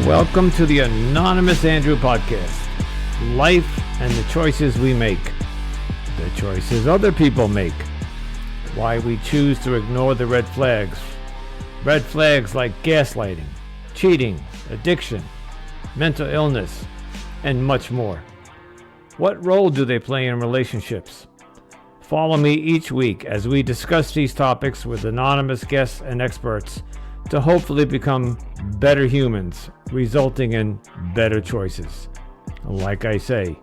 Welcome to the Anonymous Andrew podcast. Life and the choices we make. The choices other people make. Why we choose to ignore the red flags. Red flags like gaslighting, cheating, addiction, mental illness, and much more. What role do they play in relationships? Follow me each week as we discuss these topics with anonymous guests and experts to hopefully become better humans, resulting in better choices. Like I say,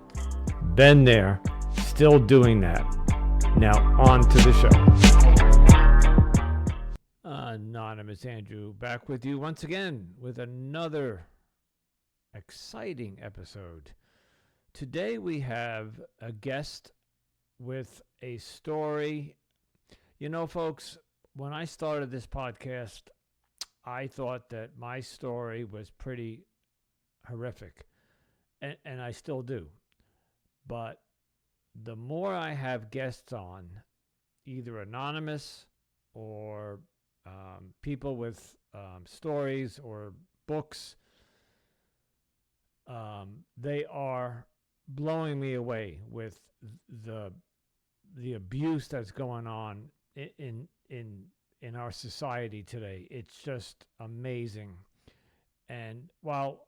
been there, still doing that. Now on to the show. Anonymous Andrew back with you once again with another exciting episode. Today we have a guest with a story. You know, folks, when I started this podcast, I thought that my story was pretty horrific, and I still do. But the more I have guests on, either anonymous or people with stories or books, they are blowing me away with the abuse that's going on in our society today. It's just amazing. And while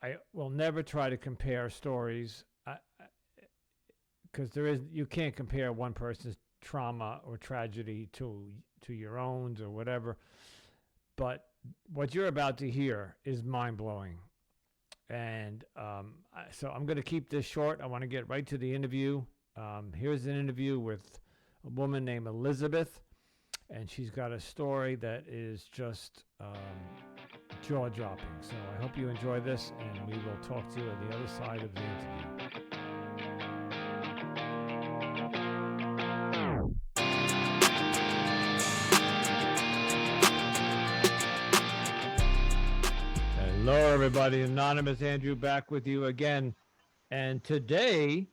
I will never try to compare stories, because you can't compare one person's trauma or tragedy to your own or whatever. But what you're about to hear is mind-blowing. And so I'm going to keep this short. I want to get right to the interview. Here's an interview with a woman named Elizabeth. And she's got a story that is just jaw-dropping. So I hope you enjoy this, and we will talk to you on the other side of the interview. Hello, everybody. Anonymous Andrew back with you again. And today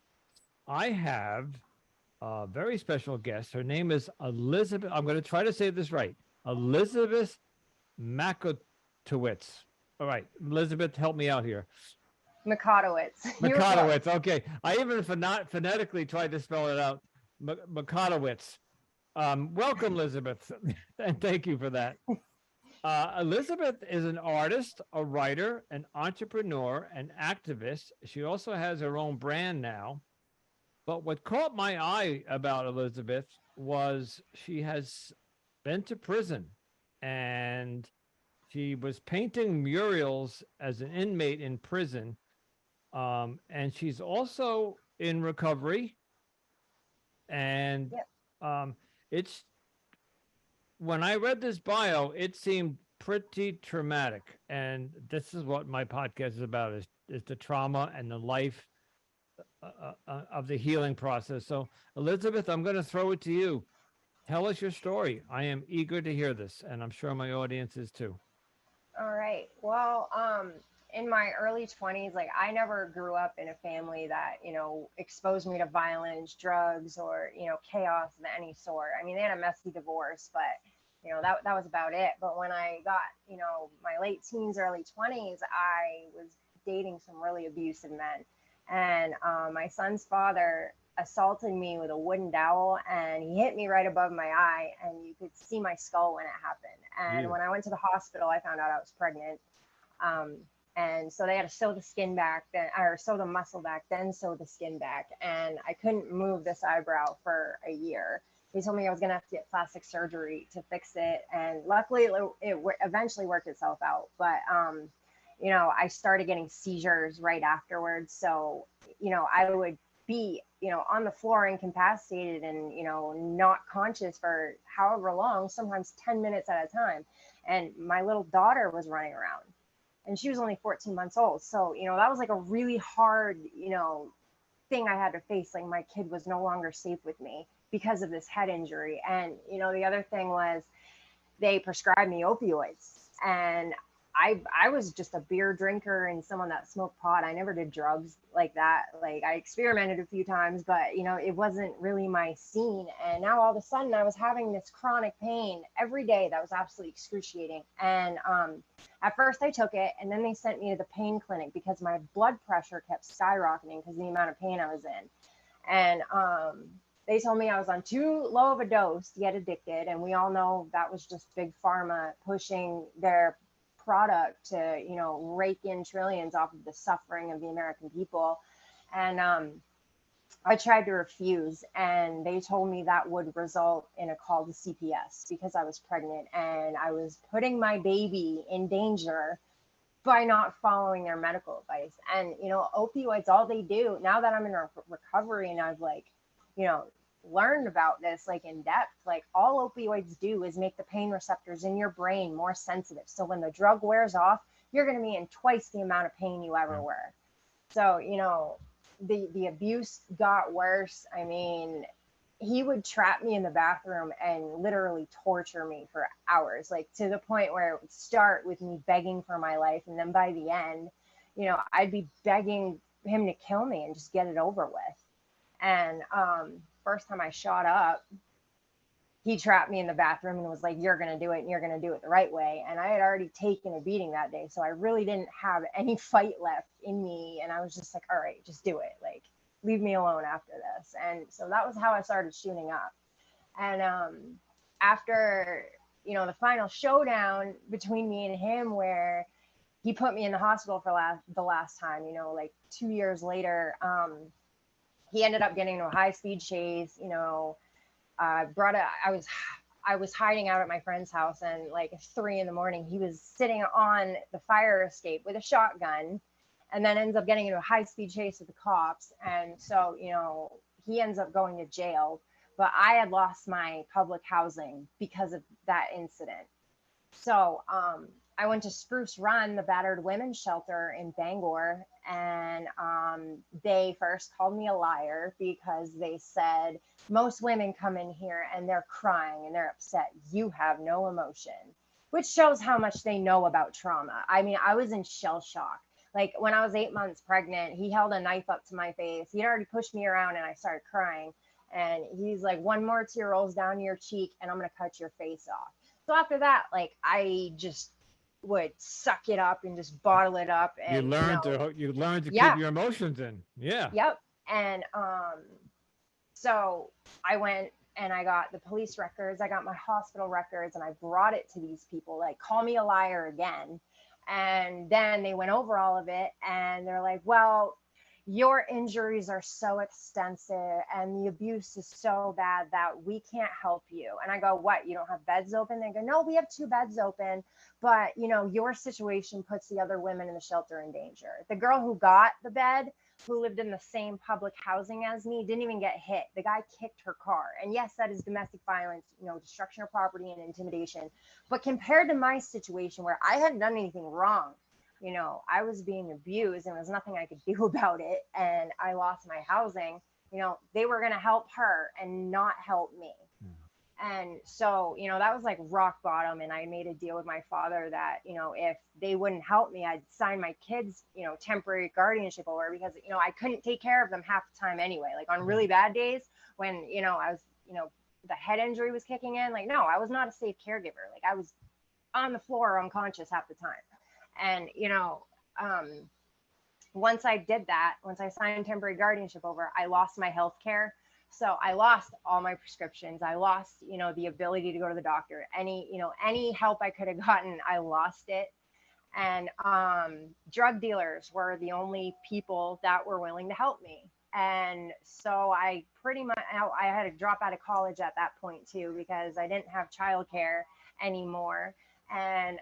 I have a very special guest. Her name is Elizabeth. I'm going to try to say this right. Elizabeth Mikotowicz. All right, Elizabeth, help me out here. Mikotowicz. Mikotowicz. Okay. I even phonetically tried to spell it out. Mikotowicz. Welcome, Elizabeth. And thank you for that. Elizabeth is an artist, a writer, an entrepreneur, an activist. She also has her own brand now. But what caught my eye about Elizabeth was she has been to prison, and she was painting murals as an inmate in prison. And she's also in recovery. And it's, when I read this bio, it seemed pretty traumatic. And this is what my podcast is about, is the trauma and the life of the healing process. So, Elizabeth, I'm going to throw it to you. Tell us your story. I am eager to hear this, and I'm sure my audience is too. All right. Well, in my early 20s, I never grew up in a family that, exposed me to violence, drugs, or, chaos of any sort. I mean, they had a messy divorce, but, that was about it. But when I got, my late teens, early 20s, I was dating some really abusive men. And my son's father assaulted me with a wooden dowel, and he hit me right above my eye, and you could see my skull when it happened. And when I went to the hospital, I found out I was pregnant. And so they had to sew the skin back, sew the muscle back, then sew the skin back. And I couldn't move this eyebrow for a year. They told me I was going to have to get plastic surgery to fix it. And luckily, it eventually worked itself out. But I started getting seizures right afterwards. So, I would be, on the floor incapacitated and, not conscious for however long, sometimes 10 minutes at a time. And my little daughter was running around, and she was only 14 months old. So, that was a really hard, thing I had to face. My kid was no longer safe with me because of this head injury. And, the other thing was they prescribed me opioids. And I was just a beer drinker and someone that smoked pot. I never did drugs like that. Like I experimented a few times, but it wasn't really my scene. And now all of a sudden I was having this chronic pain every day that was absolutely excruciating. And at first I took it, and then they sent me to the pain clinic because my blood pressure kept skyrocketing because of the amount of pain I was in. And they told me I was on too low of a dose to get addicted. And we all know that was just big pharma pushing their product to, rake in trillions off of the suffering of the American people. And I tried to refuse, and they told me that would result in a call to CPS because I was pregnant and I was putting my baby in danger by not following their medical advice. And opioids, all they do, now that I'm in recovery and I've learned about this in depth, all opioids do is make the pain receptors in your brain more sensitive, so when the drug wears off, you're going to be in twice the amount of pain you ever were. So the abuse got worse. I mean, he would trap me in the bathroom and literally torture me for hours, to the point where it would start with me begging for my life, and then by the end, I'd be begging him to kill me and just get it over with. And first time I shot up, he trapped me in the bathroom and was like, "You're going to do it, and you're going to do it the right way." And I had already taken a beating that day, so I really didn't have any fight left in me. And I was just like, all right, just do it. Leave me alone after this. And so that was how I started shooting up. And after, the final showdown between me and him, where he put me in the hospital for the last time, 2 years later, he ended up getting into a high-speed chase. I was hiding out at my friend's house, and 3 a.m, he was sitting on the fire escape with a shotgun, and then ends up getting into a high-speed chase with the cops. And so, he ends up going to jail. But I had lost my public housing because of that incident. So I went to Spruce Run, the battered women's shelter in Bangor, and they first called me a liar because they said, most women come in here and they're crying and they're upset. You have no emotion, which shows how much they know about trauma. I mean, I was in shell shock. When I was 8 months pregnant, he held a knife up to my face. He'd already pushed me around and I started crying. And he's like, one more tear rolls down your cheek and I'm going to cut your face off. So after that, I just would suck it up and just bottle it up. And you learned to keep your emotions in. Yeah. Yep. And so I went and I got the police records, I got my hospital records, and I brought it to these people, call me a liar again. And then they went over all of it and they're like, well, your injuries are so extensive and the abuse is so bad that we can't help you. And I go, what, you don't have beds open? They go, no, we have 2 beds open, but your situation puts the other women in the shelter in danger. The girl who got the bed, who lived in the same public housing as me, didn't even get hit. The guy kicked her car. And yes, that is domestic violence, destruction of property and intimidation. But compared to my situation where I hadn't done anything wrong, I was being abused and there was nothing I could do about it. And I lost my housing. They were going to help her and not help me. And so, that was rock bottom. And I made a deal with my father that, if they wouldn't help me, I'd sign my kids, temporary guardianship over, because, I couldn't take care of them half the time anyway. On really bad days when, I was, the head injury was kicking in, no, I was not a safe caregiver. I was on the floor unconscious half the time. And, once I did that, once I signed temporary guardianship over, I lost my health care. So I lost all my prescriptions. I lost, the ability to go to the doctor. Any help I could have gotten, I lost it. And drug dealers were the only people that were willing to help me. And so I had to drop out of college at that point too, because I didn't have childcare anymore. And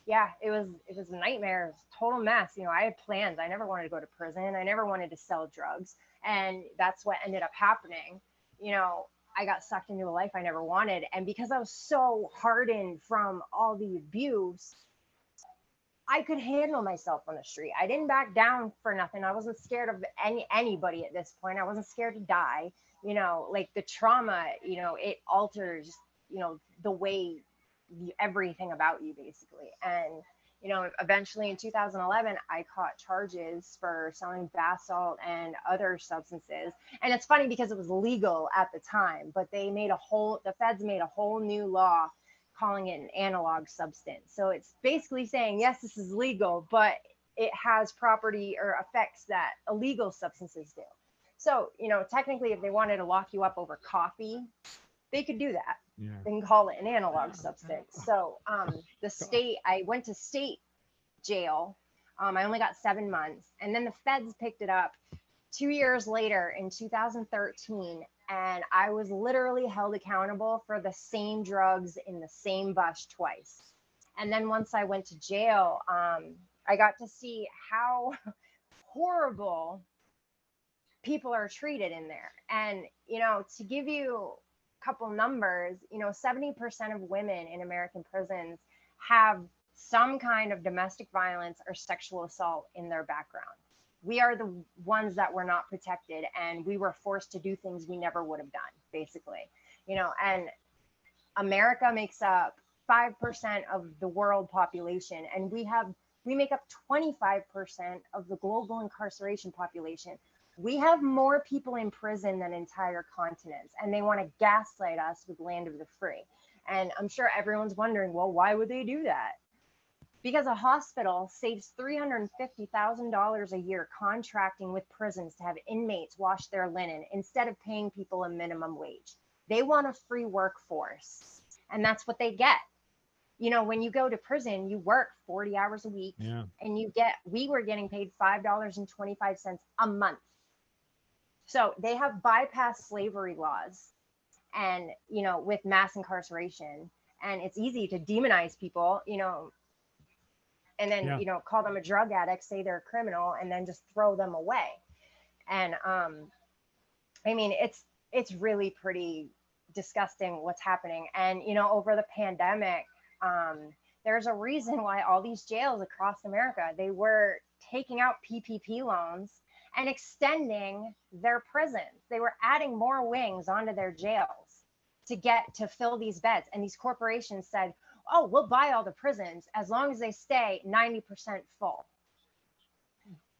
yeah, it was a nightmare. It was a total mess. I had plans. I never wanted to go to prison. I never wanted to sell drugs. And that's what ended up happening. I got sucked into a life I never wanted. And because I was so hardened from all the abuse, I could handle myself on the street. I didn't back down for nothing. I wasn't scared of anybody at this point. I wasn't scared to die. The trauma, it alters, the way everything about you basically. And Eventually in 2011, I caught charges for selling bath salt and other substances. And it's funny because it was legal at the time, but the feds made a whole new law calling it an analog substance. So it's basically saying, yes, this is legal, but it has property or effects that illegal substances do. So, technically, if they wanted to lock you up over coffee, they could do that. Yeah. They can call it an analog substance. So I went to state jail. I only got 7 months. And then the feds picked it up 2 years later in 2013. And I was literally held accountable for the same drugs in the same bus twice. And then once I went to jail, I got to see how horrible people are treated in there. And, to give you a couple numbers, 70% of women in American prisons have some kind of domestic violence or sexual assault in their background. We are the ones that were not protected, and we were forced to do things we never would have done, basically. And America makes up 5% of the world population, and we make up 25% of the global incarceration population. We have more people in prison than entire continents, and they want to gaslight us with land of the free. And I'm sure everyone's wondering, well, why would they do that? Because a hospital saves $350,000 a year contracting with prisons to have inmates wash their linen instead of paying people a minimum wage. They want a free workforce, and that's what they get. When you go to prison, you work 40 hours a week, Yeah. and we were getting paid $5.25 a month. So they have bypassed slavery laws and, with mass incarceration, and it's easy to demonize people, and then, Yeah. call them a drug addict, say they're a criminal, and then just throw them away. And, it's really pretty disgusting what's happening. And, over the pandemic, there's a reason why all these jails across America, they were taking out PPP loans and extending their prisons. They were adding more wings onto their jails to fill these beds. And these corporations said, oh, we'll buy all the prisons as long as they stay 90% full.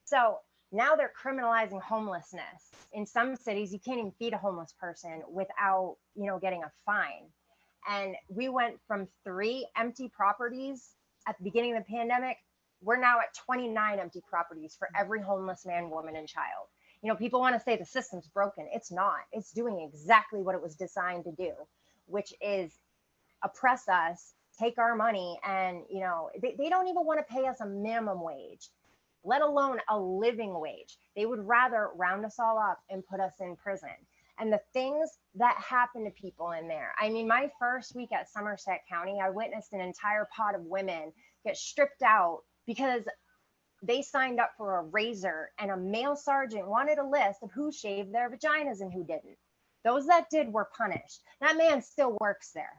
So now they're criminalizing homelessness. In some cities, you can't even feed a homeless person without, getting a fine. And we went from 3 empty properties at the beginning of the pandemic. We're now at 29 empty properties for every homeless man, woman, and child. People want to say the system's broken. It's not. It's doing exactly what it was designed to do, which is oppress us, take our money, and, they don't even want to pay us a minimum wage, let alone a living wage. They would rather round us all up and put us in prison. And the things that happen to people in there. My first week at Somerset County, I witnessed an entire pod of women get stripped out because they signed up for a razor, and a male sergeant wanted a list of who shaved their vaginas and who didn't. Those that did were punished. That man still works there.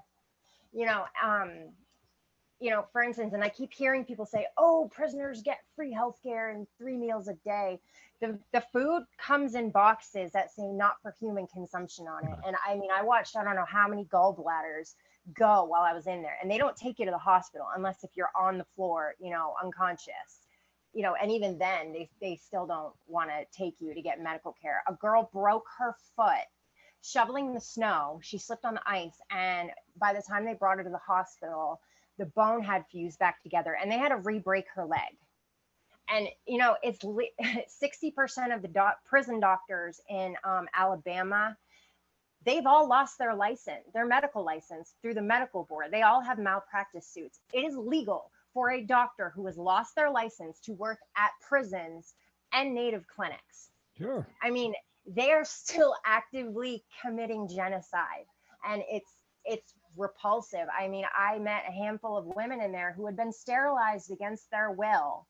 For instance, and I keep hearing people say, oh, prisoners get free healthcare and 3 meals a day. The food comes in boxes that say not for human consumption on it. And I watched, I don't know how many gallbladders go while I was in there, and they don't take you to the hospital unless if you're on the floor, unconscious, and even then they still don't want to take you to get medical care. A girl broke her foot shoveling the snow. She slipped on the ice, and by the time they brought her to the hospital, the bone had fused back together, and they had to re-break her leg. And it's 60% of the prison doctors in Alabama, they've all lost their license, their medical license, through the medical board. They all have malpractice suits. It is legal for a doctor who has lost their license to work at prisons and native clinics. Sure. They are still actively committing genocide, and it's repulsive. I met a handful of women in there who had been sterilized against their will,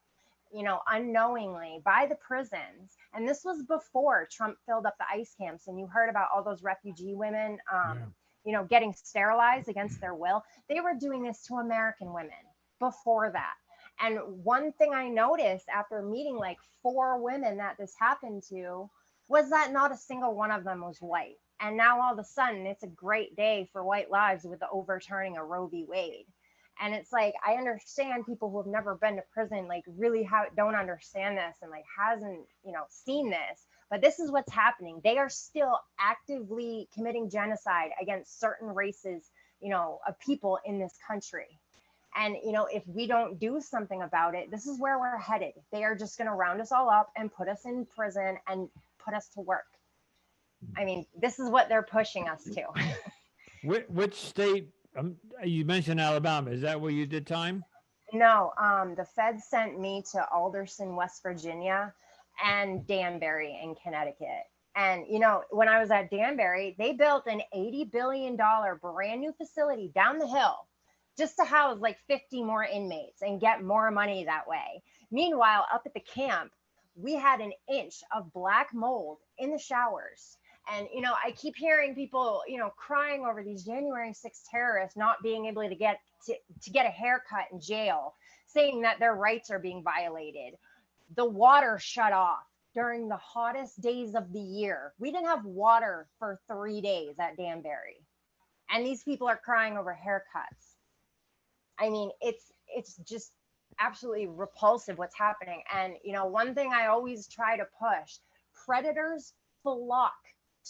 unknowingly by the prisons. And this was before Trump filled up the ICE camps, and you heard about all those refugee women, getting sterilized against their will. They were doing this to American women before that. And one thing I noticed after meeting like 4 women that this happened to was that not a single one of them was white. And now all of a sudden it's a great day for white lives with the overturning of Roe v. Wade. And it's like, I understand people who have never been to prison, like really don't understand this and like hasn't, seen this. But this is what's happening. They are still actively committing genocide against certain races, of people in this country. And, if we don't do something about it, this is where we're headed. They are just going to round us all up and put us in prison and put us to work. I mean, this is what they're pushing us to. Which state? You mentioned Alabama. Is that where you did time? No, the feds sent me to Alderson, West Virginia, and Danbury in Connecticut. And, when I was at Danbury, they built an $80 billion brand new facility down the hill just to house like 50 more inmates and get more money that way. Meanwhile, up at the camp, we had an inch of black mold in the showers. And, I keep hearing people, crying over these January 6th terrorists not being able to get a haircut in jail, saying that their rights are being violated. The water shut off during the hottest days of the year. We didn't have water for 3 days at Danbury. And these people are crying over haircuts. I mean, it's just absolutely repulsive what's happening. And, one thing I always try to push, predators flock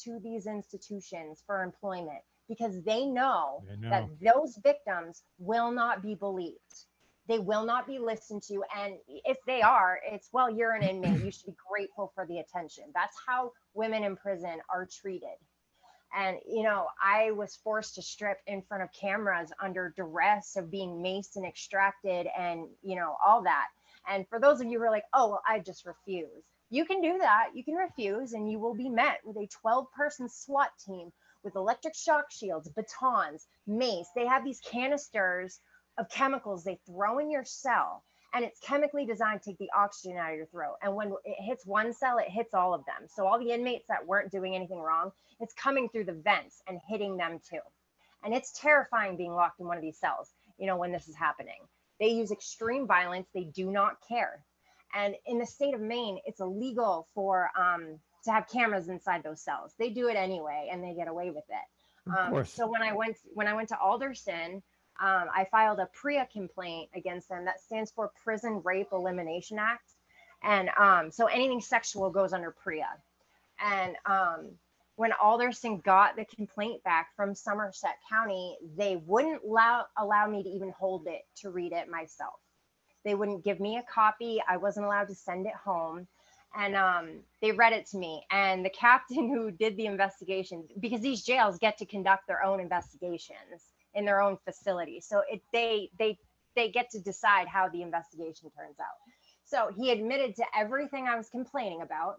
to these institutions for employment because they know that those victims will not be believed. They will not be listened to. And if they are, it's, well, you're an inmate. You should be grateful for the attention. That's how women in prison are treated. And, I was forced to strip in front of cameras under duress of being maced and extracted and, all that. And for those of you who are like, oh, well, I just refuse. You can do that. You can refuse and you will be met with a 12-person SWAT team with electric shock shields, batons, mace. They have these canisters of chemicals they throw in your cell, and it's chemically designed to take the oxygen out of your throat. And when it hits one cell, it hits all of them. So all the inmates that weren't doing anything wrong, it's coming through the vents and hitting them too. And it's terrifying being locked in one of these cells, when this is happening. They use extreme violence. They do not care. And in the state of Maine, it's illegal for to have cameras inside those cells. They do it anyway, and they get away with it. Of course. So when I went to Alderson, I filed a PREA complaint against them. That stands for Prison Rape Elimination Act. And so anything sexual goes under PREA. And when Alderson got the complaint back from Somerset County, they wouldn't allow me to even hold it to read it myself. They wouldn't give me a copy. I wasn't allowed to send it home. And they read it to me. And the captain who did the investigation, because these jails get to conduct their own investigations in their own facility. So they get to decide how the investigation turns out. So he admitted to everything I was complaining about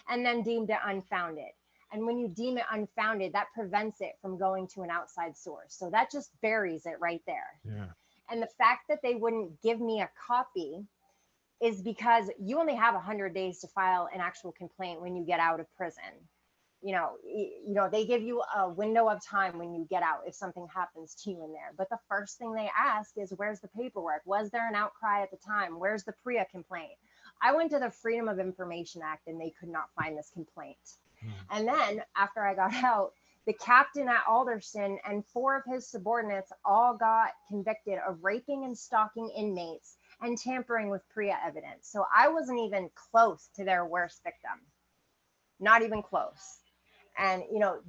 and then deemed it unfounded. And when you deem it unfounded, that prevents it from going to an outside source. So that just buries it right there. Yeah. And the fact that they wouldn't give me a copy is because you only have 100 days to file an actual complaint when you get out of prison. They give you a window of time when you get out if something happens to you in there. But the first thing they ask is, where's the paperwork? Was there an outcry at the time? Where's the PREA complaint? I went to the Freedom of Information Act and they could not find this complaint. And then after I got out, the captain at Alderson and 4 of his subordinates all got convicted of raping and stalking inmates and tampering with PREA evidence. So I wasn't even close to their worst victim. Not even close. And,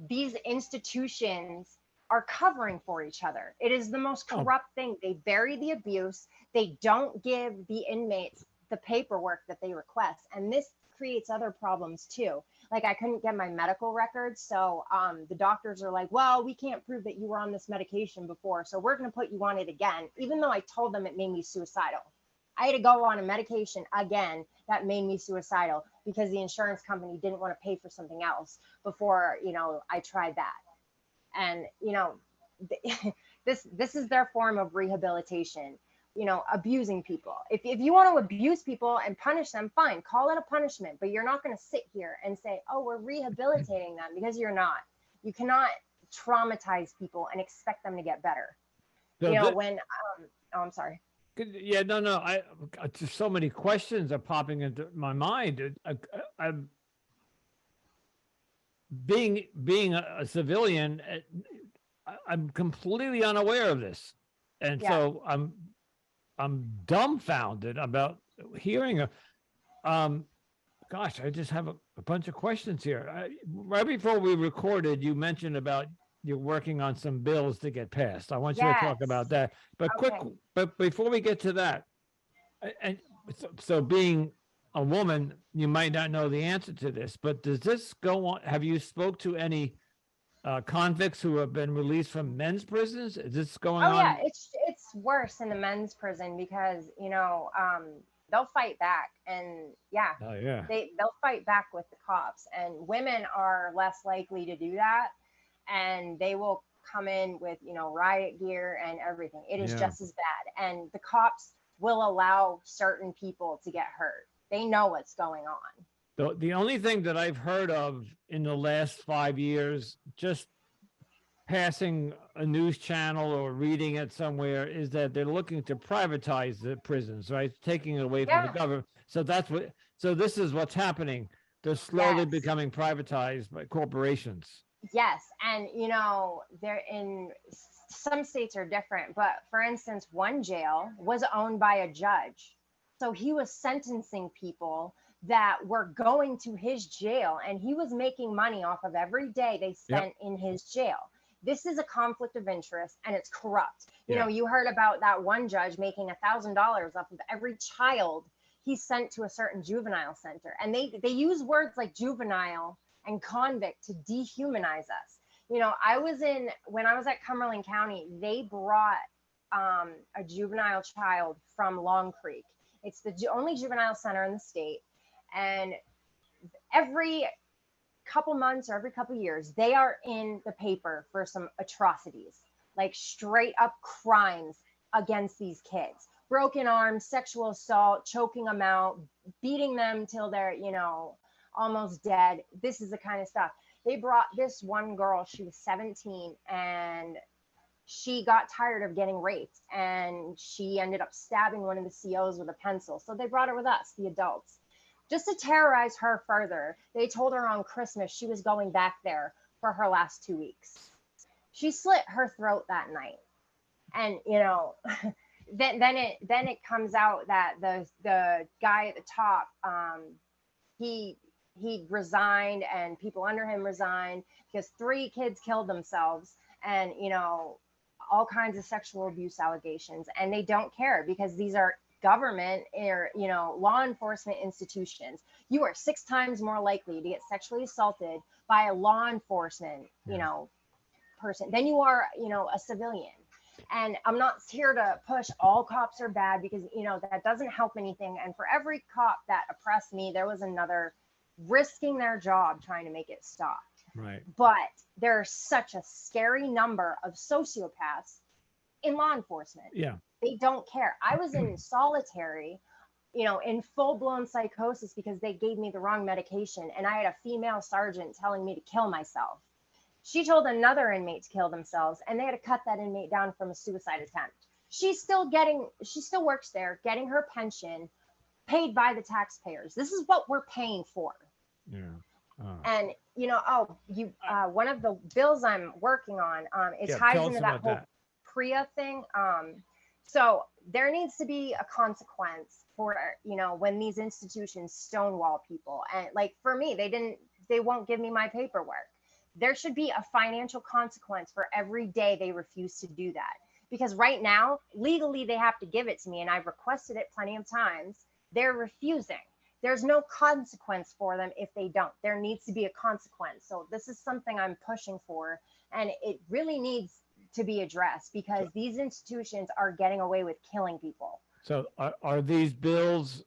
these institutions are covering for each other. It is the most corrupt thing. They bury the abuse. They don't give the inmates the paperwork that they request. And this creates other problems too. Like I couldn't get my medical records. So the doctors are like, well, we can't prove that you were on this medication before. So we're going to put you on it again, even though I told them it made me suicidal. I had to go on a medication again that made me suicidal because the insurance company didn't want to pay for something else before, I tried that. And, this is their form of rehabilitation, abusing people. If you want to abuse people and punish them, fine, call it a punishment, but you're not going to sit here and say, oh, we're rehabilitating them, because you're not. You cannot traumatize people and expect them to get better. So I'm sorry. Yeah, no. I just so many questions are popping into my mind. I'm being a civilian. I'm completely unaware of this. And Yeah. so I'm dumbfounded about hearing gosh, I just have a bunch of questions here. Right before we recorded, you mentioned about you're working on some bills to get passed. I want you to talk Yes. about that. Okay. But before we get to that, and so being a woman, you might not know the answer to this, but does this go on? Have you spoke to any convicts who have been released from men's prisons? Is this going Oh yeah, on? it's worse in the men's prison because they'll fight back, and yeah, Oh yeah, they'll fight back with the cops, and women are less likely to do that, and they will come in with riot gear and everything. It is yeah. just as bad, and the cops will allow certain people to get hurt. They know what's going on. The only thing that I've heard of in the last 5 years, just passing a news channel or reading it somewhere, is that they're looking to privatize the prisons, right? Taking it away from the Yeah. government. So that's what. So this is what's happening. They're slowly Yes. becoming privatized by corporations. Yes, and they're in some states are different, but for instance, one jail was owned by a judge. So he was sentencing people that were going to his jail, and he was making money off of every day they Yep. spent in his jail. This is a conflict of interest, and it's corrupt. Yeah. You heard about that one judge making $1,000 off of every child he sent to a certain juvenile center, and they use words like juvenile and convict to dehumanize us. When I was at Cumberland County, they brought a juvenile child from Long Creek. It's the only juvenile center in the state. And every couple months or every couple years, they are in the paper for some atrocities, like straight up crimes against these kids. Broken arms, sexual assault, choking them out, beating them till they're, almost dead. This is the kind of stuff. They brought this one girl, she was 17, and she got tired of getting raped, and she ended up stabbing one of the COs with a pencil. So they brought her with us, the adults, just to terrorize her further. They told her on Christmas she was going back there for her last 2 weeks. She slit her throat that night. And then it comes out that the guy at the top, he resigned, and people under him resigned because 3 kids killed themselves, and all kinds of sexual abuse allegations, and they don't care because these are government or law enforcement institutions. You are 6 times more likely to get sexually assaulted by a law enforcement person than you are a civilian. And I'm not here to push all cops are bad, because that doesn't help anything. And for every cop that oppressed me, there was another risking their job trying to make it stop. Right. But there's such a scary number of sociopaths in law enforcement. Yeah. They don't care. I was in solitary, in full-blown psychosis because they gave me the wrong medication, and I had a female sergeant telling me to kill myself. She told another inmate to kill themselves, and they had to cut that inmate down from a suicide attempt. She still works there, getting her pension paid by the taxpayers. This is what we're paying for. Yeah. And one of the bills I'm working on, it ties into that whole PREA thing. So there needs to be a consequence for when these institutions stonewall people. And like for me, they won't give me my paperwork. There should be a financial consequence for every day they refuse to do that. Because right now, legally, they have to give it to me, and I've requested it plenty of times. They're refusing. There's no consequence for them if they don't. There needs to be a consequence. So this is something I'm pushing for, and it really needs to be addressed because these institutions are getting away with killing people. So are these bills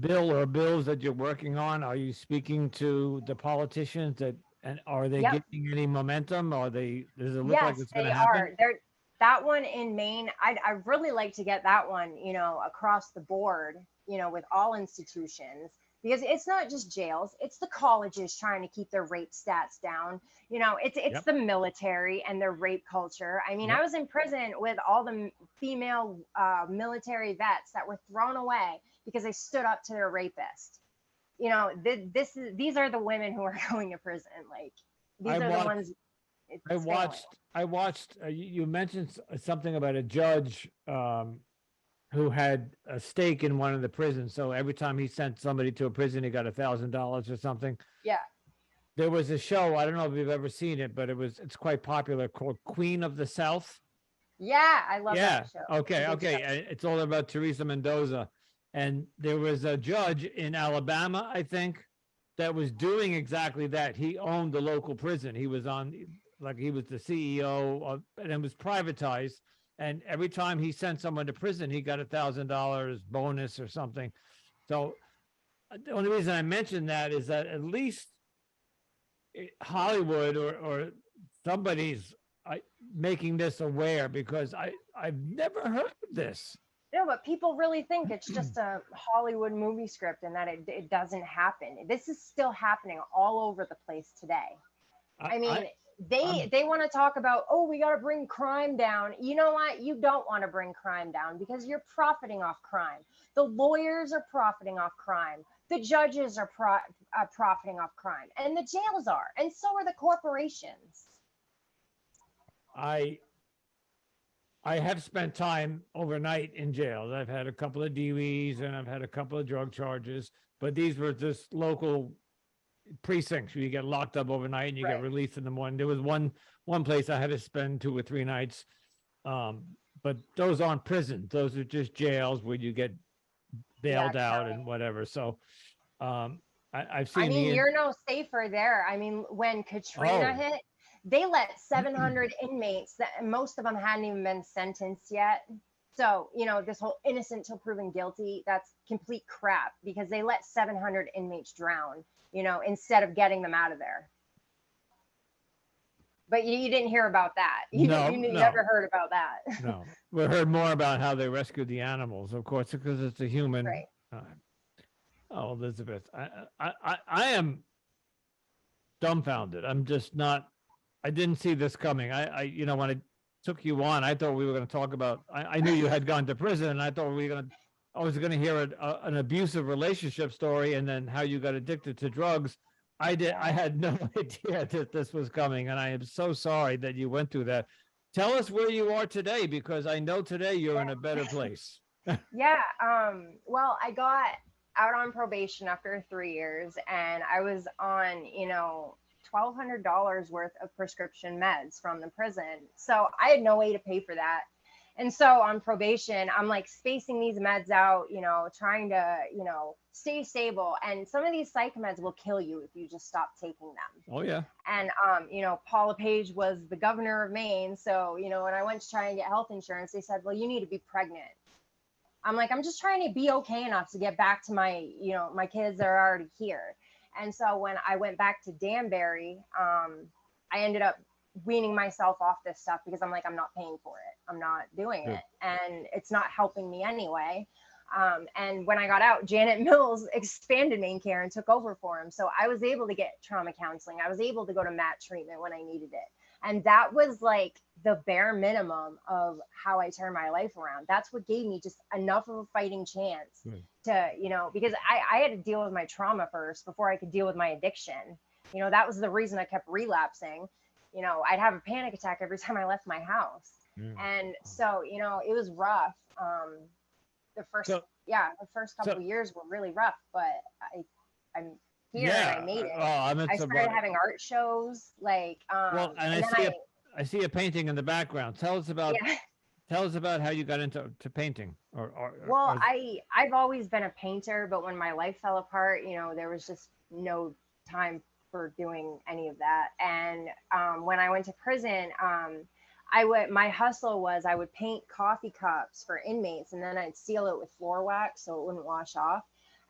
that you're working on? Are you speaking to the politicians and are they getting any momentum? Does it look like it's going to happen? Yes, they are. That one in Maine, I'd really like to get that one, across the board, with all institutions, because it's not just jails, it's the colleges trying to keep their rape stats down. It's the military and their rape culture. I mean, I was in prison with all the female military vets that were thrown away because they stood up to their rapist. These are the women who are going to prison. Like, these are the ones. It's I failing. watched, you mentioned something about a judge who had a stake in one of the prisons. So every time he sent somebody to a prison, he got $1,000 or something. Yeah. There was a show, I don't know if you've ever seen it, but it's quite popular, called Queen of the South. Yeah, I love Yeah. that show. It's a Okay. good show. Okay. It's all about Teresa Mendoza. And there was a judge in Alabama, I think, that was doing exactly that. He owned the local prison. He was on, like, he was the CEO of, and it was privatized. And every time he sent someone to prison, he got $1,000 bonus or something. So the only reason I mentioned that is that at least Hollywood or somebody's making this aware, because I've never heard of this. No, but people really think it's just a Hollywood movie script and that it doesn't happen. This is still happening all over the place today. I mean, they want to talk about, oh, we got to bring crime down. You know what? You don't want to bring crime down because you're profiting off crime. The lawyers are profiting off crime. The judges are profiting off crime, and the jails are, and so are the corporations. I have spent time overnight in jails. I've had a couple of DWs and I've had a couple of drug charges, but these were just local precincts where you get locked up overnight and you get released in the morning. There was one place I had to spend 2 or 3 nights, but those aren't prisons. Those are just jails where you get bailed out and whatever. So I've seen. I mean, you're no safer there. I mean, when Katrina hit, they let 700 inmates that most of them hadn't even been sentenced yet. So, you know, this whole innocent till proven guilty, that's complete crap because they let 700 inmates drown, you know, instead of getting them out of there. But you didn't hear about that. You never heard about that. No, we heard more about how they rescued the animals, of course, because it's a human. Right. Oh, Elizabeth, I am dumbfounded. I'm just not. I didn't see this coming. You know, when I took you on, I thought we were going to talk about. I knew you had gone to prison, and I thought I was going to hear an abusive relationship story, and then how you got addicted to drugs. I had no idea that this was coming, and I am so sorry that you went through that. Tell us where you are today, because I know today you're in a better place. Yeah. Well, I got out on probation after 3 years, and I was on, you know, $1,200 worth of prescription meds from the prison. So I had no way to pay for that. And so on probation, I'm like spacing these meds out, you know, trying to, you know, stay stable. And some of these psych meds will kill you if you just stop taking them. Oh, yeah. And, you know, Paula Page was the governor of Maine. So, you know, when I went to try and get health insurance, they said, well, you need to be pregnant. I'm like, I'm just trying to be okay enough to get back to my, you know, my kids that are already here. And so when I went back to Danbury, I ended up weaning myself off this stuff because I'm like, I'm not paying for it. I'm not doing it. And it's not helping me anyway. And when I got out, Janet Mills expanded Maine Care and took over for him. So I was able to get trauma counseling. I was able to go to MAT treatment when I needed it. And that was like the bare minimum of how I turned my life around. That's what gave me just enough of a fighting chance to, you know, because I had to deal with my trauma first before I could deal with my addiction. You know, that was the reason I kept relapsing. You know, I'd have a panic attack every time I left my house. And so, you know, it was rough. The first couple of years were really rough, but I'm here and I made it. I started having art shows, like well, and I see a painting in the background. Tell us about how you got into painting. I've always been a painter, but when my life fell apart, you know, there was just no time for doing any of that. And when I went to prison, my hustle was I would paint coffee cups for inmates, and then I'd seal it with floor wax so it wouldn't wash off.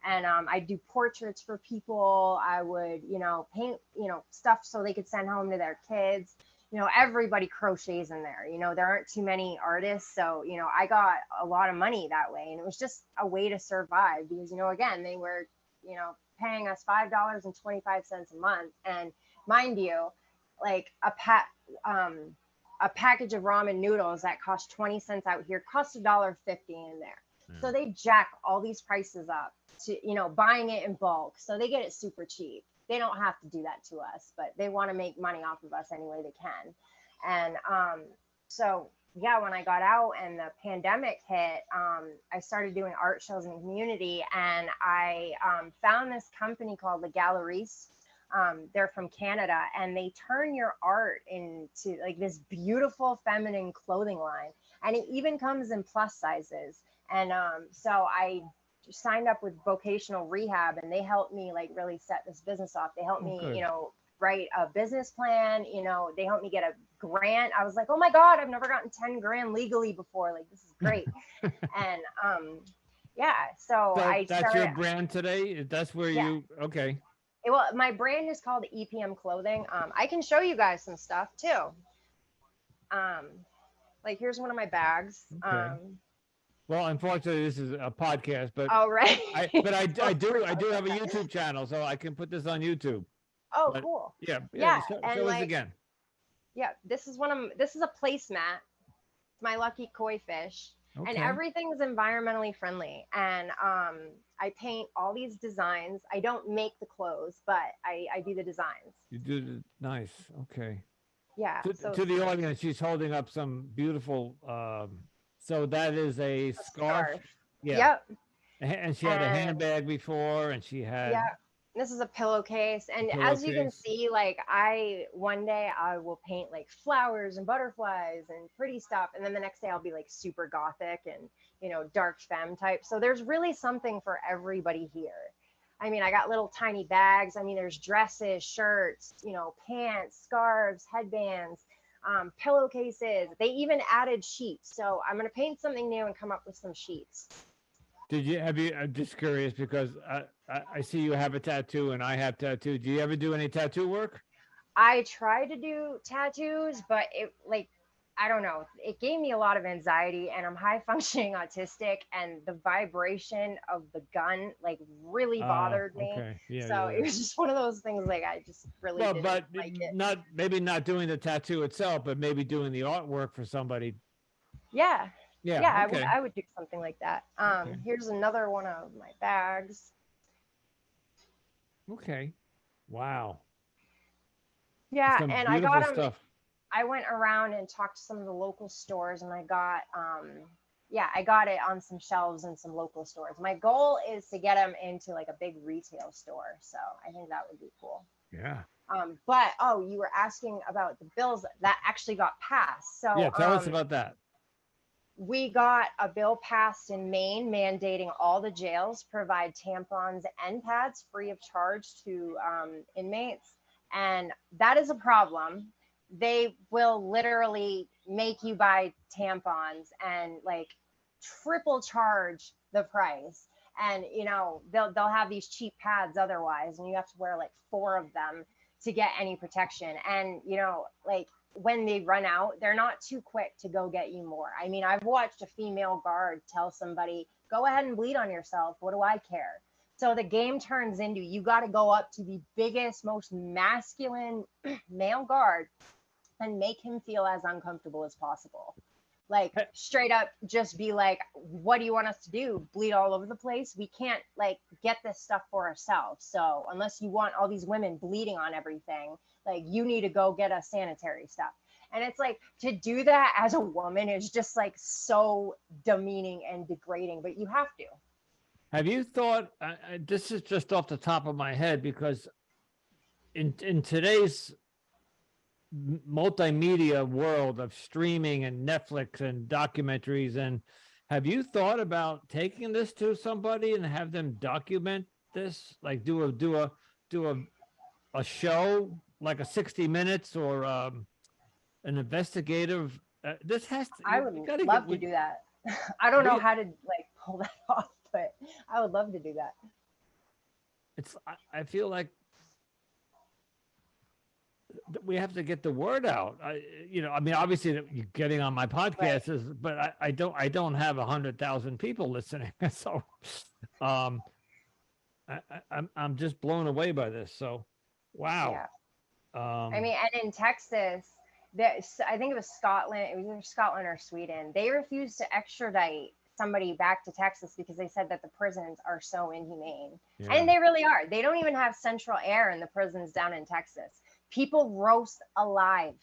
And I'd do portraits for people. I would, you know, paint, you know, stuff so they could send home to their kids. You know, everybody crochets in there. You know, there aren't too many artists. So, you know, I got a lot of money that way. And it was just a way to survive because, you know, again, they were, you know, paying us $5.25 a month. And mind you, like a package of ramen noodles that cost 20 cents out here costs $1.50 in there. So they jack all these prices up to, you know, buying it in bulk. So they get it super cheap. they don't have to do that to us, but they want to make money off of us any way they can. And so yeah, when I got out and the pandemic hit, I started doing art shows in the community, and I found this company called the Galleries. They're from Canada, and they turn your art into like this beautiful feminine clothing line, and it even comes in plus sizes. And so I signed up with vocational rehab, and they helped me like really set this business off. They helped me, good. write a business plan. They helped me get a grant. I was like, oh my God, I've never gotten 10 grand legally before. Like, this is great. And yeah, so I that's your started, brand today. That's where yeah. you okay. Well, my brand is called EPM Clothing. I can show you guys some stuff too. Like here's one of my bags. Okay. Well, unfortunately, this is a podcast, but oh right. I do have a YouTube channel, so I can put this on YouTube. Oh, But, cool. Yeah. Yeah, Show and us like, again. yeah, this is a placemat. It's my lucky koi fish. Okay. And everything's environmentally friendly. And I paint all these designs. I don't make the clothes, but I do the designs. You do nice. Okay. Yeah. To the audience, she's holding up some beautiful. So that is a scarf. Yeah. Yep. And she had a handbag before, and she had. Yeah. This is a pillowcase. And as you can see, like one day I will paint like flowers and butterflies and pretty stuff. And then the next day I'll be like super gothic and, dark femme type. So there's really something for everybody here. I mean, I got little tiny bags. I mean, there's dresses, shirts, pants, scarves, headbands, pillowcases. They even added sheets. So I'm going to paint something new and come up with some sheets. I'm just curious because I see you have a tattoo and I have tattoo. Do you ever do any tattoo work? I try to do tattoos, but I don't know. It gave me a lot of anxiety, and I'm high functioning autistic, and the vibration of the gun really bothered me. Okay. Yeah, so it was just one of those things. I just really didn't like it. Not doing the tattoo itself, but maybe doing the artwork for somebody. Yeah. Yeah. Okay. I would do something like that. Okay. Here's another one of my bags. Okay. Wow. Yeah, and I got them. Stuff. I went around and talked to some of the local stores, and I got I got it on some shelves in some local stores. My goal is to get them into a big retail store, so I think that would be cool. Yeah. But you were asking about the bills that actually got passed. So yeah, tell us about that. We got a bill passed in Maine mandating all the jails provide tampons and pads free of charge to inmates. And that is a problem. They will literally make you buy tampons and triple charge the price. And, they'll have these cheap pads otherwise, and you have to wear 4 of them to get any protection. And, when they run out, they're not too quick to go get you more. I mean, I've watched a female guard tell somebody, go ahead and bleed on yourself. What do I care? So the game turns into, you got to go up to the biggest, most masculine male guard and make him feel as uncomfortable as possible. Straight up just be like, what do you want us to do? Bleed all over the place? We can't get this stuff for ourselves. So unless you want all these women bleeding on everything, you need to go get us sanitary stuff. And it's to do that as a woman is just so demeaning and degrading, but you have to. Have you thought, this is just off the top of my head, because in today's multimedia world of streaming and Netflix and documentaries, and have you thought about taking this to somebody and have them document this, do a show like a 60 Minutes or an investigative? This has to. I would love to do that. I don't know how to pull that off, but I would love to do that. I feel like we have to get the word out. I mean, obviously you're getting on my podcast is, but I don't have 100,000 people listening. So, I'm just blown away by this. So, wow. Yeah. I mean, and in Texas, I think it was Scotland. It was either Scotland or Sweden. They refused to extradite somebody back to Texas because they said that the prisons are so inhumane. Yeah. And they really are. They don't even have central air in the prisons down in Texas. People roast alive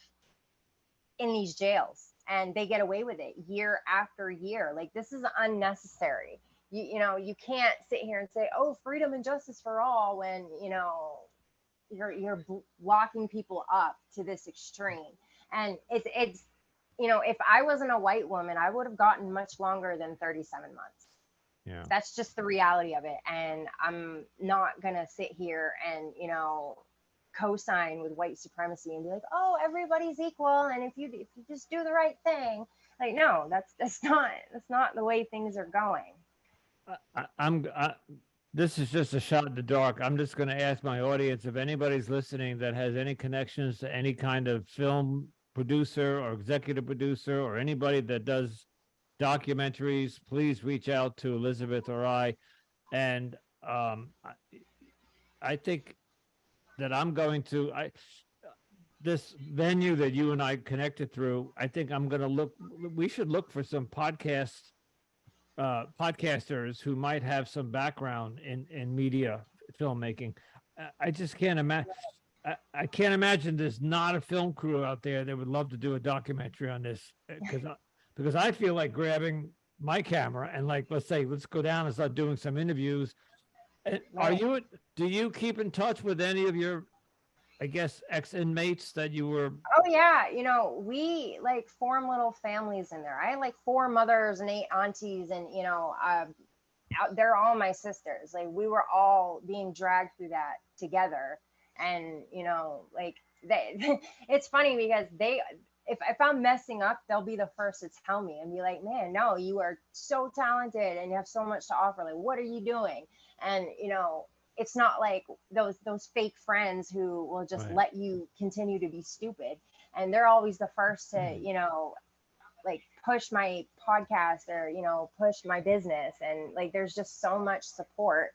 in these jails and they get away with it year after year. Like, this is unnecessary. You know, you can't sit here and say, oh, freedom and justice for all, when, you know, you're locking people up to this extreme. And it's you know, if I wasn't a white woman, I would have gotten much longer than 37 months. Yeah. That's just the reality of it. And I'm not going to sit here and, you know, co-sign with white supremacy and be like, oh, everybody's equal. And if you just do the right thing, like, no, that's not the way things are going. This is just a shot in the dark. I'm just going to ask my audience if anybody's listening that has any connections to any kind of film producer or executive producer or anybody that does documentaries, please reach out to Elizabeth or I. And I think that I'm going to, this venue that you and I connected through, I think I'm going to we should look for some podcasters who might have some background in media filmmaking. I just can't imagine. I can't imagine there's not a film crew out there that would love to do a documentary on this, because I feel like grabbing my camera and, like, let's go down and start doing some interviews. Do you keep in touch with any of your, I guess, ex-inmates that you were? Oh yeah, you know, we like form little families in there. I had like 4 mothers and 8 aunties, and you know, they're all my sisters. Like, we were all being dragged through that together. And you know, like, it's funny because if I'm messing up, they'll be the first to tell me and be like, man, no, you are so talented and you have so much to offer. Like, what are you doing? And you know, it's not like those fake friends who will just let you continue to be stupid. And they're always the first to, you know, like, push my podcast or, you know, push my business. And like, there's just so much support.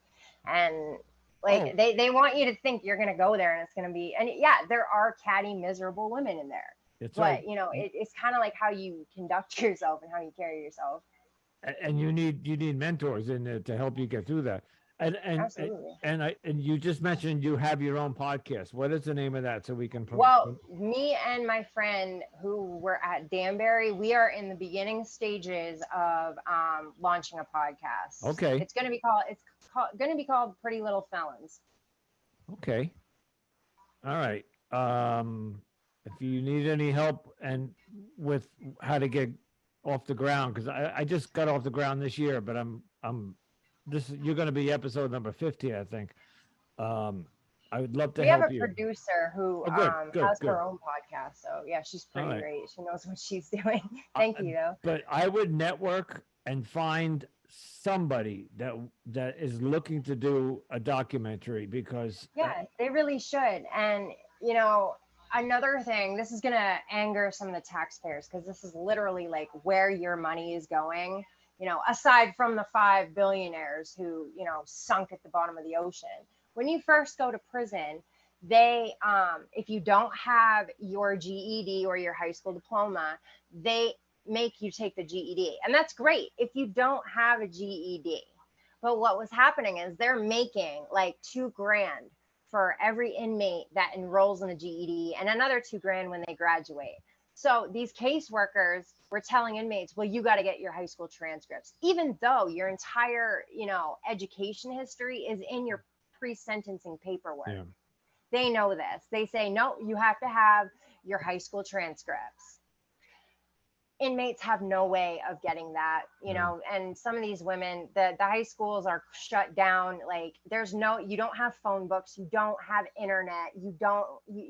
And like, they want you to think you're going to go there and it's going to be, and yeah, there are catty, miserable women in there. But you know, it's kind of like how you conduct yourself and how you carry yourself. And you need mentors in there to help you get through that. Absolutely. And you just mentioned you have your own podcast. What is the name of that, so we can? Well, me and my friend who were at Danbury, we are in the beginning stages of launching a podcast. Okay. It's going to be called Pretty Little Felons. Okay. All right. If you need any help and with how to get off the ground, because I just got off the ground this year, but you're going to be episode number 50, I think. I would love to help you. We have a producer who has her own podcast. So yeah, she's pretty great. She knows what she's doing. Thank you, though. But I would network and find somebody that is looking to do a documentary, because they really should. And you know, another thing, this is going to anger some of the taxpayers, because this is literally like where your money is going. You know, aside from the 5 billionaires who, you know, sunk at the bottom of the ocean. When you first go to prison, they, if you don't have your GED or your high school diploma, they make you take the GED. And that's great if you don't have a GED. But what was happening is they're making like $2,000 for every inmate that enrolls in a GED, and another $2,000 when they graduate. So these caseworkers were telling inmates, well, you got to get your high school transcripts, even though your entire, you know, education history is in your pre-sentencing paperwork. Yeah. They know this. They say, no, you have to have your high school transcripts. Inmates have no way of getting that, you know, and some of these women, the high schools are shut down. Like, you don't have phone books, you don't have internet, you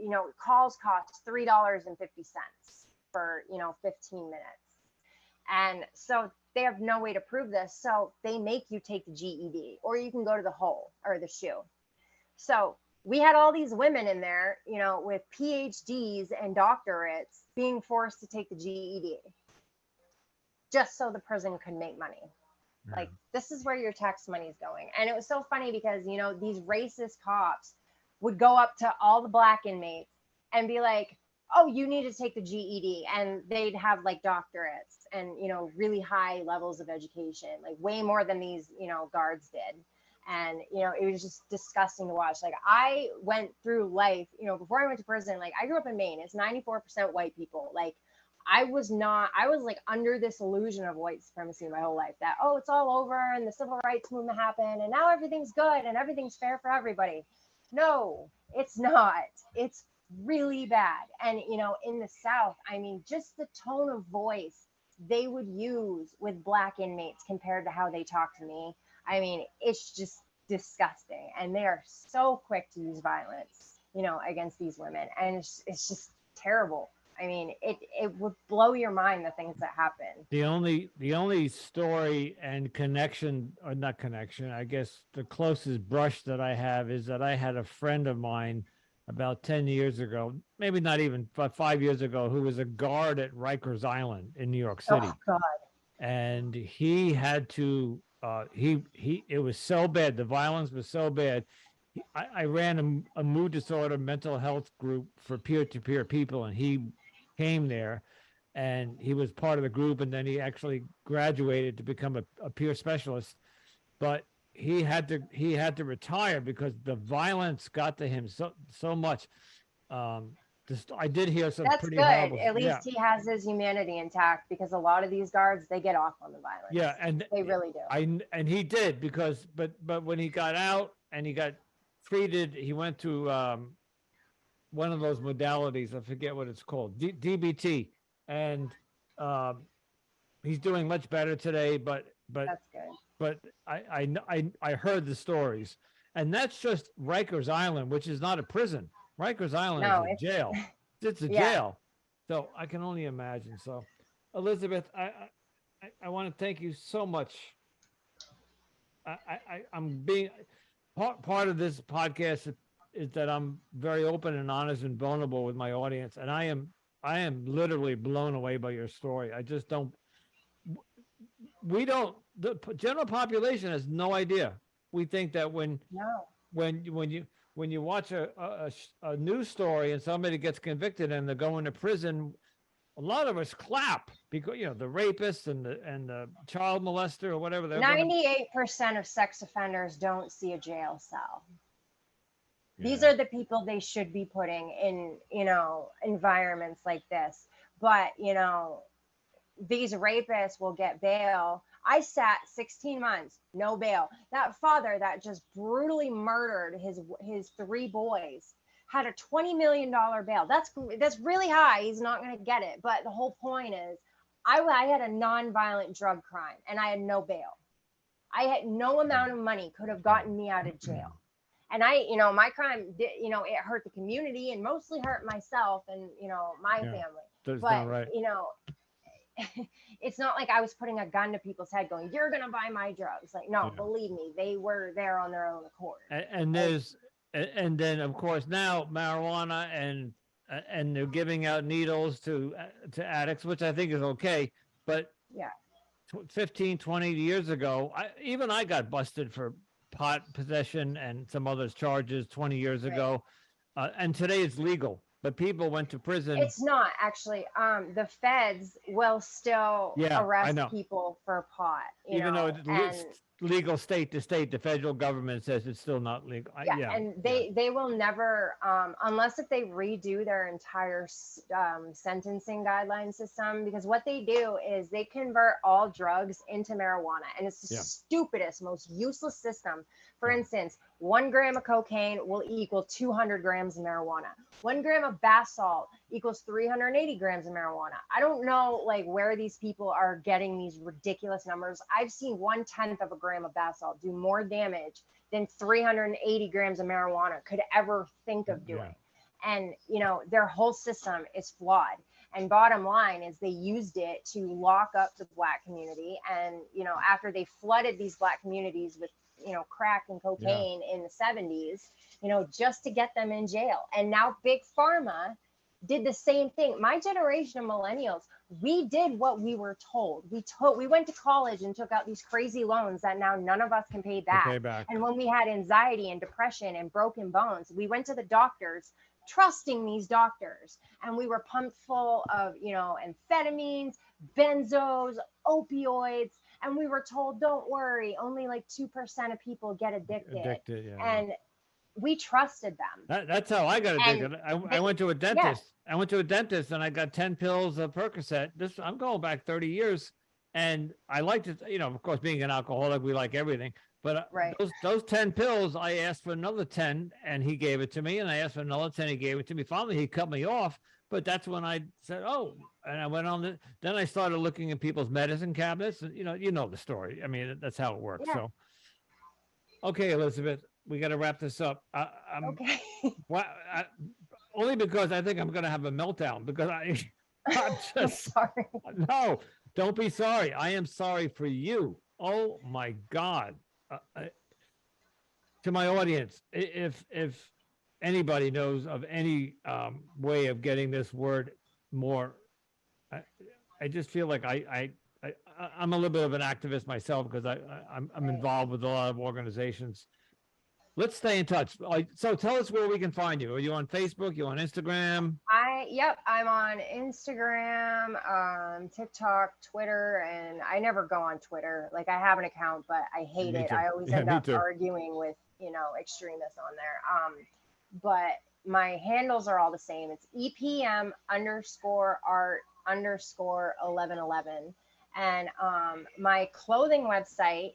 know, calls cost $3.50 for, you know, 15 minutes. And so they have no way to prove this. So they make you take the GED, or you can go to the hole or the shoe. So we had all these women in there, you know, with PhDs and doctorates being forced to take the GED just so the prison could make money. Yeah. Like, this is where your tax money is going. And it was so funny because, you know, these racist cops would go up to all the Black inmates and be like, oh, you need to take the GED. And they'd have like doctorates. and, really high levels of education, like way more than these, guards did. And, it was just disgusting to watch. Like, I went through life, before I went to prison, like, I grew up in Maine. It's 94% white people. Like, I was like under this illusion of white supremacy my whole life, that, oh, it's all over and the civil rights movement happened and now everything's good and everything's fair for everybody. No, it's not. It's really bad. And, in the South, I mean, just the tone of voice they would use with Black inmates compared to how they talk to me. I mean, it's just disgusting. And they are so quick to use violence, against these women. And it's just terrible. I mean, it would blow your mind, the things that happen. The only story and connection, or not connection, I guess the closest brush that I have is that I had a friend of mine about 10 years ago, maybe not even, but 5 years ago, who was a guard at Rikers Island in New York City. Oh, God. And he had to, it was so bad. The violence was so bad. I ran a mood disorder mental health group for peer-to-peer people, and he came there, and he was part of the group, and then he actually graduated to become a peer specialist. But he had to retire because the violence got to him so much. I did hear some That's pretty good. horrible. At least he has his humanity intact, because a lot of these guards, they get off on the violence. Yeah, and they really do. And he did, because but when he got out and he got treated, he went to one of those modalities. I forget what it's called, DBT, and he's doing much better today. But that's good. But I heard the stories, and that's just Rikers Island, which is not a prison. Rikers Island is a jail. It's a jail. So I can only imagine. So, Elizabeth, I want to thank you so much. I'm being part of this podcast is that I'm very open and honest and vulnerable with my audience, and I am literally blown away by your story. I just don't. The general population has no idea. We think that when you watch a news story and somebody gets convicted and they're going to prison, a lot of us clap because the rapist and the child molester or whatever. 98% of sex offenders don't see a jail cell. Yeah. These are the people they should be putting in, environments like this. But these rapists will get bail. I sat 16 months, no bail. That father that just brutally murdered his 3 boys had a $20 million bail. That's really high. He's not going to get it. But the whole point is, I had a non-violent drug crime and I had no bail. I had no amount of money could have gotten me out of jail. And my crime did, it hurt the community and mostly hurt myself and, my family. That's but, not right. It's not like I was putting a gun to people's head going, you're going to buy my drugs. Like, no, believe me, they were there on their own accord. And then of course now marijuana and they're giving out needles to addicts, which I think is okay. But 15, 20 years ago, I got busted for pot possession and some other charges 20 years ago. And today it's legal. But people went to prison. It's not actually. The feds will still arrest people for pot. Even though it's legal state to state, the federal government says it's still not legal. And they will never, unless if they redo their entire sentencing guideline system, because what they do is they convert all drugs into marijuana, and it's the stupidest, most useless system. For instance, 1 gram of cocaine will equal 200 grams of marijuana. 1 gram of bath salt equals 380 grams of marijuana. I don't know where these people are getting these ridiculous numbers. I've seen 1/10 of a gram of bath salt do more damage than 380 grams of marijuana could ever think of doing. And, their whole system is flawed. And bottom line is they used it to lock up the Black community. And, after they flooded these Black communities with, crack and cocaine in the 70s, just to get them in jail. And now Big Pharma did the same thing. My generation of millennials, we did what we were told. We went to college and took out these crazy loans that now none of us can pay back. And when we had anxiety and depression and broken bones, we went to the doctors trusting these doctors. And we were pumped full of, you know, amphetamines, benzos, opioids. And we were told, don't worry, only like 2% of people get addicted. Yeah. And we trusted them. That's how I got addicted. I went to a dentist. Yeah. I went to a dentist and I got 10 pills of Percocet. I'm going back 30 years. And I liked it, you know, of course, being an alcoholic, we like everything. But Right. those 10 pills, I asked for another 10 and he gave it to me. And I asked for another 10, he gave it to me. Finally, he cut me off. But that's when I said, oh, and I went on. Then I started looking at people's medicine cabinets. And, you know the story. I mean, that's how it works. Yeah. So, okay, Elizabeth, we got to wrap this up. Okay. Only because I think I'm going to have a meltdown because I'm just I'm sorry. No, don't be sorry. I am sorry for you. Oh my God. To my audience, if anybody knows of any way of getting this word more, I just feel like I'm a little bit of an activist myself because I'm involved with a lot of organizations. Let's stay in touch. So tell us where we can find you. Are you on Facebook? You on Instagram? I'm on Instagram, TikTok, Twitter, and I never go on Twitter. Like I have an account, but I hate it. I always end up arguing with, you know, extremists on there. But my handles are all the same. It's EPM_art_1111. And my clothing website,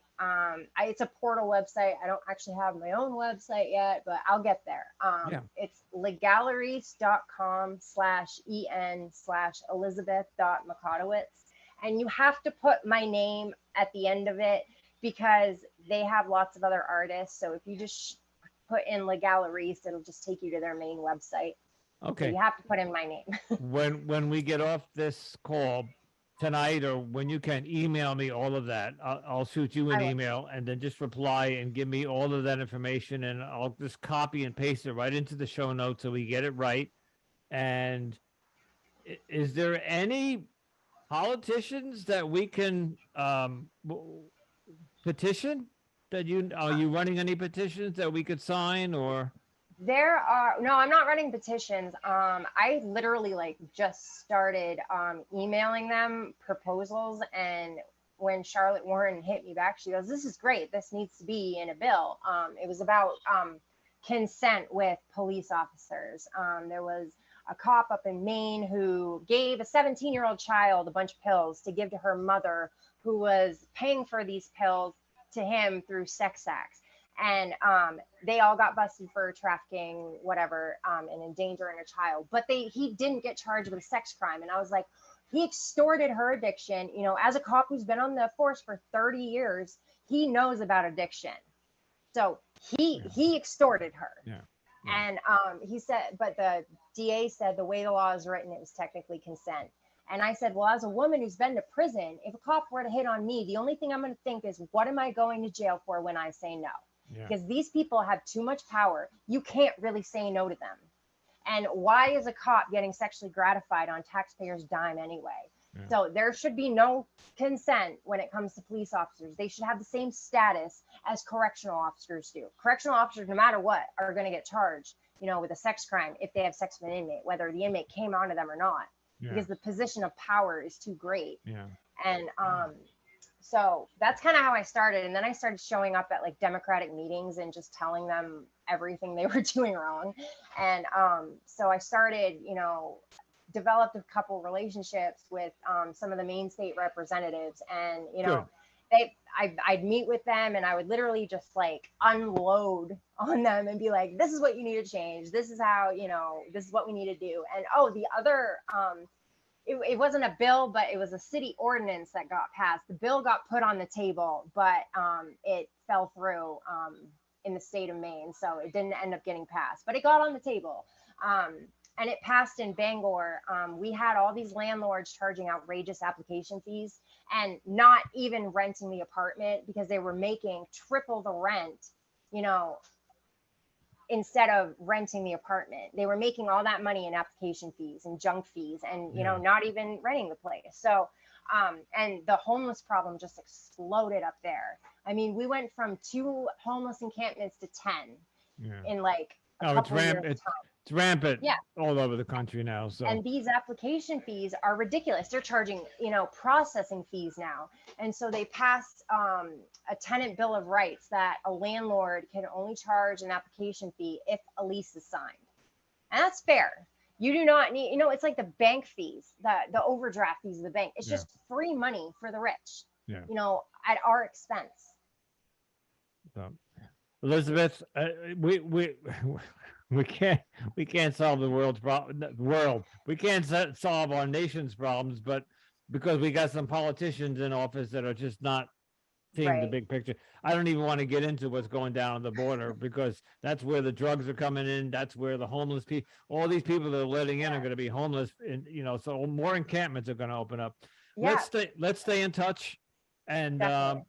it's a portal website. I don't actually have my own website yet, but I'll get there. It's legalaries.com/en/Elizabeth.Mikotowicz. And you have to put my name at the end of it because they have lots of other artists. So if you just put in Legalaries, it'll just take you to their main website. Okay. So you have to put in my name. when we get off this call tonight, or when you can, email me all of that. I'll shoot you an email and then just reply and give me all of that information, and I'll just copy and paste it right into the show notes so we get it right. And is there any politicians that we can petition? Are you running any petitions that we could sign? Or No, I'm not running petitions. I literally just started emailing them proposals, and when Charlotte Warren hit me back, she goes, "This is great. This needs to be in a bill." It was about consent with police officers. There was a cop up in Maine who gave a 17-year-old child a bunch of pills to give to her mother, who was paying for these pills to him through sex acts. And they all got busted for trafficking, whatever, and endangering a child. But he didn't get charged with a sex crime. And I was like, he extorted her addiction. You know, as a cop who's been on the force for 30 years, he knows about addiction. So he extorted her. Yeah. And he said, but the DA said the way the law is written, it was technically consent. And I said, well, as a woman who's been to prison, if a cop were to hit on me, the only thing I'm going to think is, what am I going to jail for when I say no? Yeah. Because these people have too much power. You can't really say no to them. And why is a cop getting sexually gratified on taxpayers' dime anyway? Yeah. So there should be no consent when it comes to police officers. They should have the same status as correctional officers do. Correctional officers, no matter what, are going to get charged, you know, with a sex crime if they have sex with an inmate, whether the inmate came onto them or not. Yeah. Because the position of power is too great. Yeah. And so that's kind of how I started. And then I started showing up at Democratic meetings and just telling them everything they were doing wrong. And so I started, you know, developed a couple relationships with some of the Maine state representatives. And, you know, I'd meet with them and I would literally just unload on them and be like, this is what you need to change. This is how, you know, this is what we need to do. And the other, it wasn't a bill, but it was a city ordinance that got passed. The bill got put on the table, but it fell through in the state of Maine. So it didn't end up getting passed, but it got on the table. And it passed in Bangor. We had all these landlords charging outrageous application fees and not even renting the apartment because they were making triple the rent, you know, instead of renting the apartment. They were making all that money in application fees and junk fees and, you know, not even renting the place. So, and the homeless problem just exploded up there. I mean, we went from 2 homeless encampments to 10 in a couple years time. It's rampant Yeah. all over the country now. So And these application fees are ridiculous. They're charging, processing fees now. And so they passed a tenant bill of rights that a landlord can only charge an application fee if a lease is signed. And that's fair. You do not need, it's like the bank fees, the overdraft fees of the bank. It's just free money for the rich, at our expense. So, Elizabeth, we can't solve the world's problem. We can't solve our nation's problems, but because we got some politicians in office that are just not seeing the big picture. I don't even want to get into what's going down on the border because that's where the drugs are coming in. That's where the homeless people, all these people that are letting in are going to be homeless, and so more encampments are going to open up. Yeah. Let's stay in touch, and I'm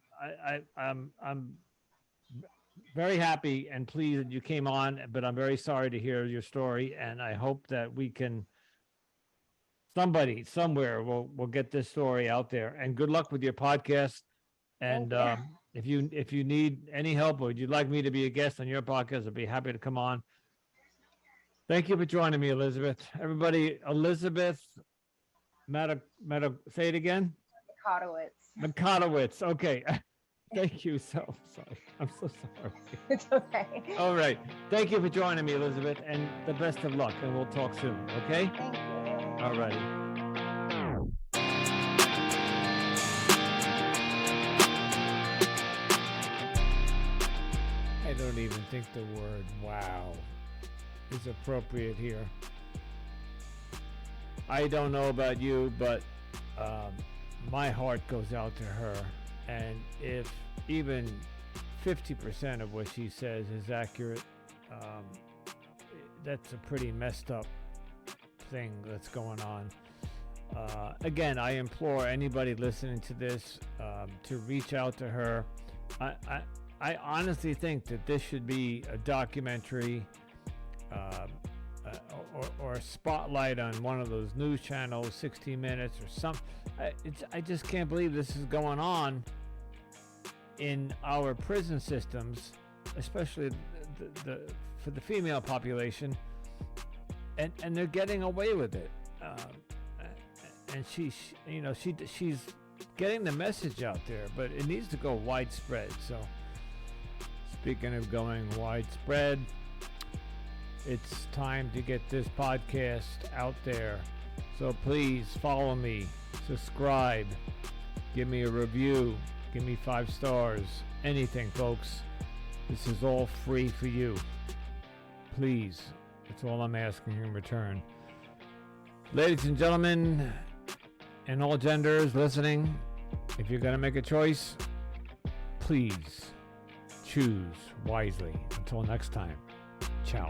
very happy and pleased that you came on, but I'm very sorry to hear your story, and I hope that we can, somebody somewhere will get this story out there. And good luck with your podcast. And if you need any help or you'd like me to be a guest on your podcast, I'd be happy to come on. Thank you for joining me, Elizabeth. Everybody, Elizabeth say it again. Mikotowicz. Okay. Thank you. So sorry. I'm so sorry. It's okay. All right. Thank you for joining me, Elizabeth, and the best of luck. And we'll talk soon. Okay. Thank you. All righty. I don't even think the word wow is appropriate here. I don't know about you, but my heart goes out to her. And if even 50% of what she says is accurate, that's a pretty messed up thing that's going on. Again, I implore anybody listening to this to reach out to her. I honestly think that this should be a documentary or a spotlight on one of those news channels, 60 Minutes or something. I just can't believe this is going on in our prison systems, especially for the female population, and they're getting away with it. And she's getting the message out there, but it needs to go widespread. So, speaking of going widespread, it's time to get this podcast out there. So please follow me, subscribe, give me a review, give me 5 stars, anything, folks. This is all free for you. Please, that's all I'm asking in return. Ladies and gentlemen, and all genders listening, if you're going to make a choice, please choose wisely. Until next time, ciao.